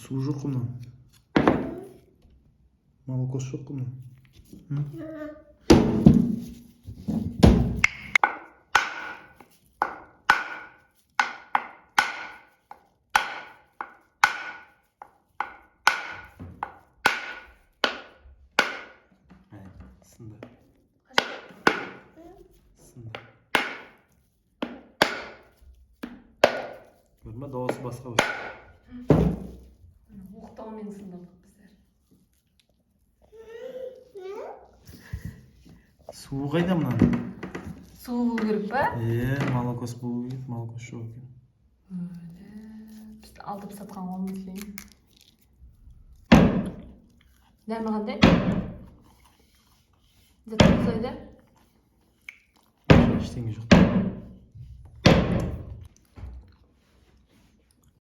Су жоқ қой мынау. Молокос жоқ қой мынау. Сынды. Сынды. Көрме, дауысы басқа өз. Оқтаумен сындырдық біздер. Суы қайда мынаның? Суы болу керек па? Молокос болу керек, молокос жоқ екен. Біз алдып сатқан қолымыз кейін. Дәмі қандай? Зәтті ұқсайды? Ештеңе жоқ.